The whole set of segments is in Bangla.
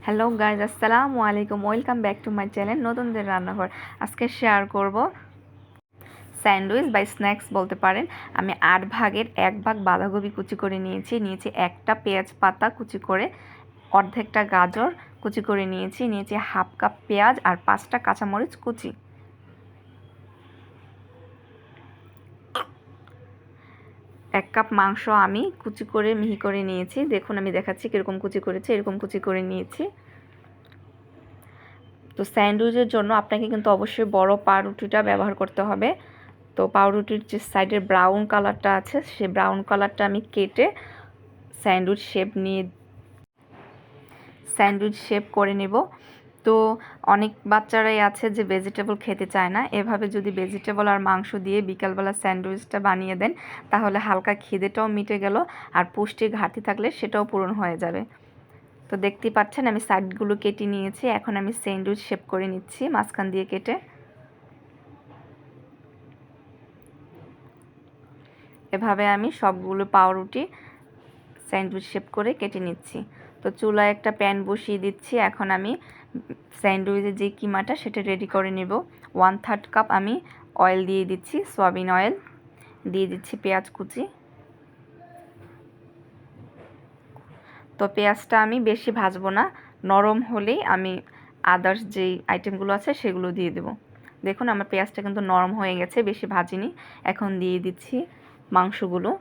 হ্যালো গাইজ, আসসালামু আলাইকুম। Welcome back to my channel নতুনদের রান্নাঘর। আজকে শেয়ার করব স্যান্ডউইচ বা স্ন্যাক্স বলতে পারেন। আমি 8 ভাগের 1 ভাগ বাঁধাকপি কুচি করে নিয়েছি একটা পেঁয়াজ পাতা কুচি করে, অর্ধেকটা গাজর কুচি করে নিয়েছি 1/2 কাপ পেঁয়াজ আর 5টা কাঁচামরিচ কুচি। 1 কাপ মাংস আমি কুচি করে মিহি করে নিয়েছি। দেখুন আমি দেখাচ্ছি কীরকম কুচি করেছি, এরকম কুচি করে নিয়েছি। তো স্যান্ডউইচের জন্য আপনাকে কিন্তু অবশ্যই বড় পাউরুটিটা ব্যবহার করতে হবে। তো পাউরুটির যে সাইডের ব্রাউন কালারটা আছে, সেই ব্রাউন কালারটা আমি কেটে স্যান্ডউইচ শেপ করে নেব। তো অনেক বাচ্চারাই আছে যে ভেজিটেবল খেতে চায় না। এভাবে যদি ভেজিটেবল আর মাংস দিয়ে বিকালবেলা স্যান্ডউইচটা বানিয়ে দেন, তাহলে হালকা খিদেটাও মিটে গেল, আর পুষ্টির ঘাটতি থাকলে সেটাও পূরণ হয়ে যাবে। তো দেখতেই পাচ্ছেন আমি সাইডগুলো কেটে নিয়েছি। এখন আমি স্যান্ডউইচ শেপ করে নিচ্ছি মাঝখান দিয়ে কেটে। এভাবে আমি সবগুলো পাউরুটি স্যান্ডউইচ শেপ করে কেটে নিচ্ছি। তো চুলায় একটা প্যান বসিয়ে দিচ্ছি। এখন আমি স্যান্ডউইচের যে কিমাটা সেটা রেডি করে নেব। 1/3 কাপ আমি অয়েল দিয়ে দিচ্ছি, সয়াবিন অয়েল দিয়ে দিচ্ছি, পেঁয়াজ কুচি। তো পেঁয়াজটা আমি বেশি ভাজবো না, নরম হলেই আমি আদার্স যেই আইটেমগুলো আছে সেগুলো দিয়ে দেব। দেখুন আমার পেঁয়াজটা কিন্তু নরম হয়ে গেছে, বেশি ভাজিনি। এখন দিয়ে দিচ্ছি মাংসগুলো।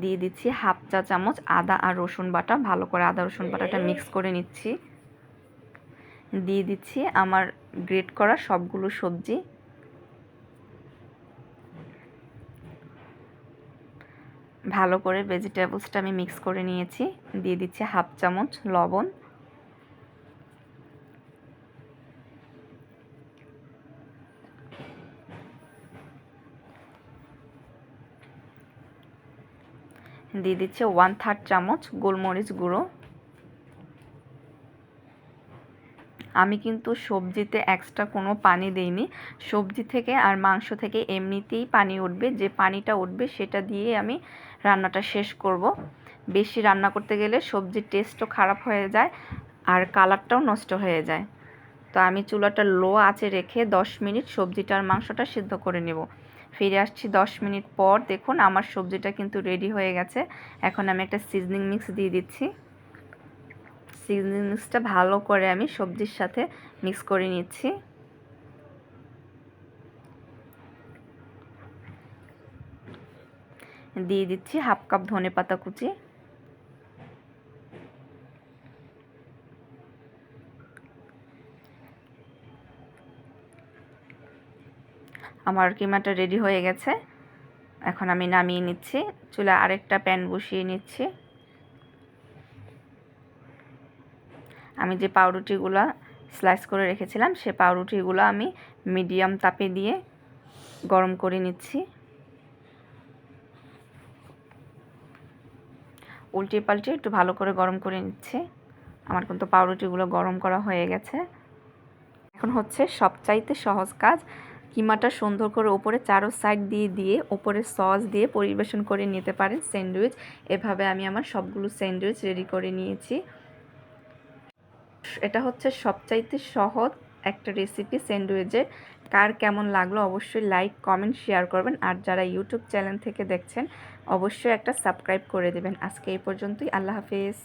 দিয়ে দিচ্ছি 1/2 চা চামচ আদা আর রসুন বাটা। ভালো করে আদা রসুন বাটাটা মিক্স করে নিচ্ছি। দিয়ে দিচ্ছি আমার গ্রেট করা সবগুলো সবজি। ভালো করে ভেজিটেবলসটা আমি মিক্স করে নিয়েছি। দিয়ে দিচ্ছি 1/2 চামচ লবণ। দিয়ে দিচ্ছি 1/3 চামচ গোলমরিচ গুঁড়ো। আমি কিন্তু সবজিতে এক্সট্রা কোনো পানি দেইনি। সবজি থেকে আর মাংস থেকে এমনিতেই পানি উঠবে, যে পানিটা উঠবে সেটা দিয়ে আমি রান্নাটা শেষ করব। বেশি রান্না করতে গেলে সবজির টেস্টও খারাপ হয়ে যায় আর কালারটাও নষ্ট হয়ে যায়। তো আমি চুলাটা লো আঁচে রেখে 10 মিনিট সবজিটা আর মাংসটা সিদ্ধ করে নেব। ফিরে আসছি 10 মিনিট পর। দেখুন আমার সবজিটা কিন্তু রেডি হয়ে গেছে। এখন আমি একটা সিজনিং মিক্স দিয়ে দিচ্ছি। সিজনিং মিক্সটা ভালো করে আমি সবজির সাথে মিক্স করে নিচ্ছি। দিয়ে দিচ্ছি 1/2 কাপ ধনেপাতা কুচি। আমার কিমাটা রেডি হয়ে গেছে। এখন আমি নামিয়ে নিচ্ছি। চুলায় আরেকটা প্যান বসিয়ে নিচ্ছি। আমি যে পাউরুটিগুলো স্লাইস করে রেখেছিলাম সে পাউরুটিগুলো আমি মিডিয়াম তাপে দিয়ে গরম করে নিচ্ছি। উল্টে পাল্টে একটু ভালো করে গরম করে নিচ্ছি। আমার কিন্তু পাউরুটিগুলো গরম করা হয়ে গেছে। এখন হচ্ছে সবচাইতে সহজ কাজ, কিমাটা সুন্দর করে ওপরে চারো সাইড দিয়ে ওপরে সস দিয়ে পরিবেশন করে নিতে পারেন স্যান্ডউইচ। এভাবে আমি আমার সবগুলো স্যান্ডউইচ রেডি করে নিয়েছি। এটা হচ্ছে সবচাইতে সহজ একটা রেসিপি স্যান্ডউইচের। কার কেমন লাগলো অবশ্যই লাইক কমেন্ট শেয়ার করবেন, আর যারা ইউটিউব চ্যানেল থেকে দেখছেন অবশ্যই একটা সাবস্ক্রাইব করে দেবেন। আজকে এই পর্যন্তই। আল্লাহ হাফেজ।